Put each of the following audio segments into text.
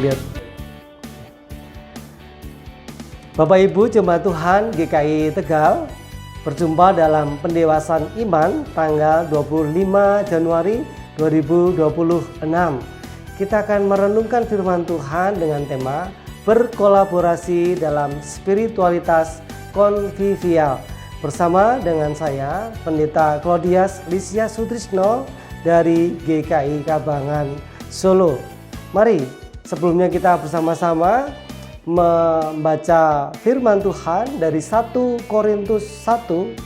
lihat. Bapak Ibu Jemaat Tuhan GKI Tegal, berjumpa dalam pendewasaan iman tanggal 25 Januari 2026. Kita akan merenungkan firman Tuhan dengan tema berkolaborasi dalam spiritualitas konvivial. Bersama dengan saya, Pendeta Claudius Lisya Sutrisno dari GKI Kabangan, Solo. Mari sebelumnya kita bersama-sama membaca firman Tuhan dari 1 Korintus 1.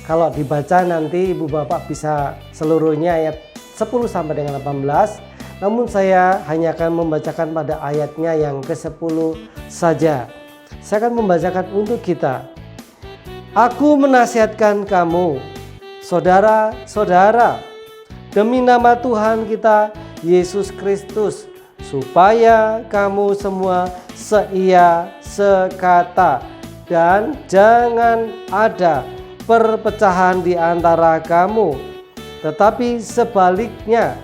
Kalau dibaca nanti Ibu Bapak bisa seluruhnya ayat 10 sampai dengan 18. Namun saya hanya akan membacakan pada ayatnya yang ke-10 saja. Saya akan membacakan untuk kita. Aku menasihatkan kamu, saudara-saudara, demi nama Tuhan kita Yesus Kristus, supaya kamu semua seia sekata dan jangan ada perpecahan di antara kamu, tetapi sebaliknya,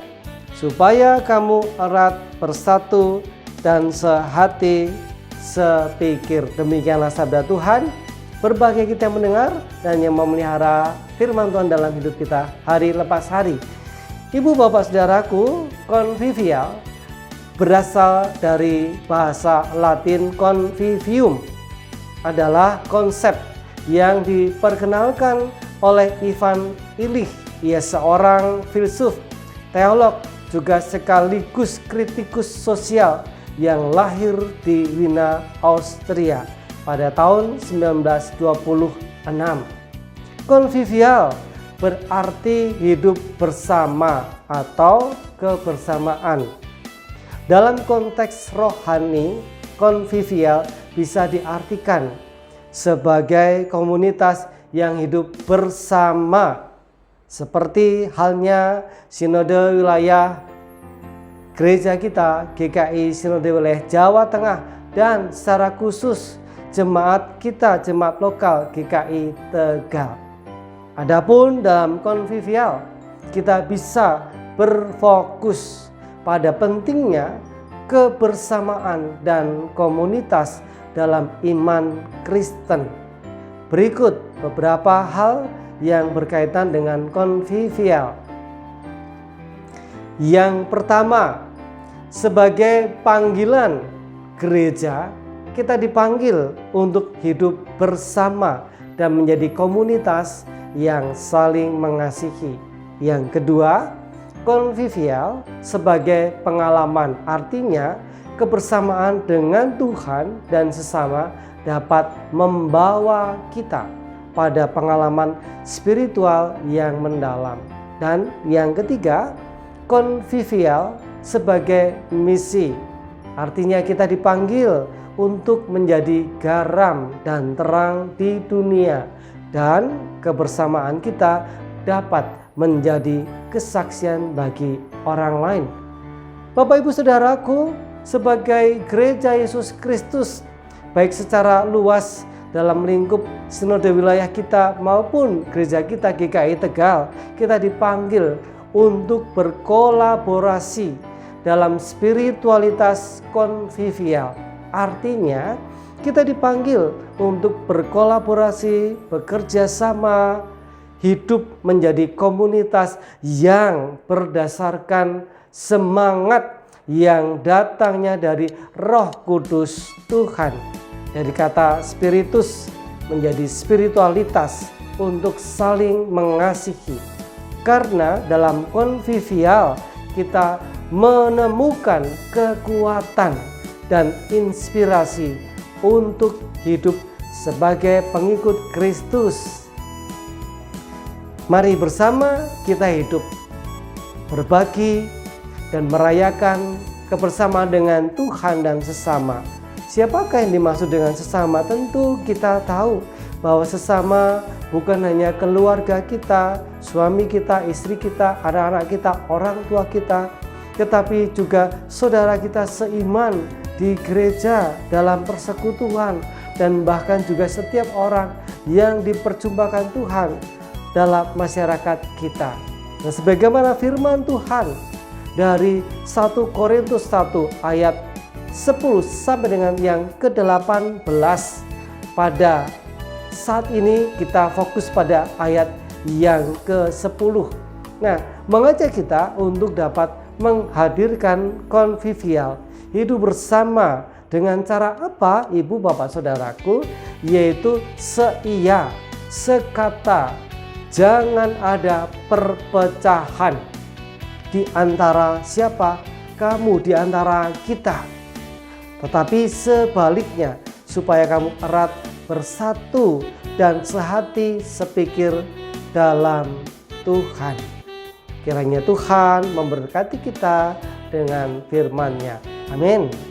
supaya kamu erat bersatu dan sehati sepikir. Demikianlah sabda Tuhan. Berbahagia kita yang mendengar dan yang memelihara firman Tuhan dalam hidup kita hari lepas hari. Ibu bapak saudaraku, convivial berasal dari bahasa Latin convivium, adalah konsep yang diperkenalkan oleh Ivan Illich. Ia seorang filsuf, teolog, juga sekaligus kritikus sosial yang lahir di Wina, Austria pada tahun 1926. Konvivial berarti hidup bersama atau kebersamaan. Dalam konteks rohani, konvivial bisa diartikan sebagai komunitas yang hidup bersama, seperti halnya Sinode Wilayah Gereja kita GKI Sinode Wilayah Jawa Tengah, dan secara khusus jemaat kita, jemaat lokal GKI Tegal. Adapun dalam konvivial, kita bisa berfokus pada pentingnya kebersamaan dan komunitas dalam iman Kristen. Berikut beberapa hal yang berkaitan dengan konvivial. Yang pertama, sebagai panggilan gereja, kita dipanggil untuk hidup bersama dan menjadi komunitas yang saling mengasihi. Yang kedua, konvivial sebagai pengalaman, artinya kebersamaan dengan Tuhan dan sesama dapat membawa kita pada pengalaman spiritual yang mendalam. Dan yang ketiga, konvivial sebagai misi, artinya kita dipanggil untuk menjadi garam dan terang di dunia, dan kebersamaan kita dapat menjadi kesaksian bagi orang lain. Bapak Ibu Saudaraku, sebagai Gereja Yesus Kristus, baik secara luas dalam lingkup sinode wilayah kita maupun gereja kita GKI Tegal, kita dipanggil untuk berkolaborasi dalam spiritualitas konvivial. Artinya kita dipanggil untuk berkolaborasi, bekerja sama, hidup menjadi komunitas yang berdasarkan semangat yang datangnya dari Roh Kudus Tuhan. Dari kata spiritus menjadi spiritualitas untuk saling mengasihi. Karena dalam konvivial kita menemukan kekuatan dan inspirasi untuk hidup sebagai pengikut Kristus. Mari bersama kita hidup, berbagi, dan merayakan kebersamaan dengan Tuhan dan sesama. Siapakah yang dimaksud dengan sesama? Tentu kita tahu bahwa sesama bukan hanya keluarga kita, suami kita, istri kita, anak-anak kita, orang tua kita, tetapi juga saudara kita seiman di gereja, dalam persekutuan, dan bahkan juga setiap orang yang diperjumpakan Tuhan dalam masyarakat kita. Dan sebagaimana firman Tuhan dari 1 Korintus 1 ayat 10 sampai dengan yang ke-18. Pada saat ini kita fokus pada ayat yang ke-10. Nah, mengajak kita untuk dapat menghadirkan konvivial, hidup bersama dengan cara apa, Ibu Bapak Saudaraku? Yaitu seia, sekata, jangan ada perpecahan di antara siapa? Kamu, di antara kita. Tetapi sebaliknya, supaya kamu erat bersatu dan sehati sepikir dalam Tuhan. Kiranya Tuhan memberkati kita dengan firman-Nya. Amin.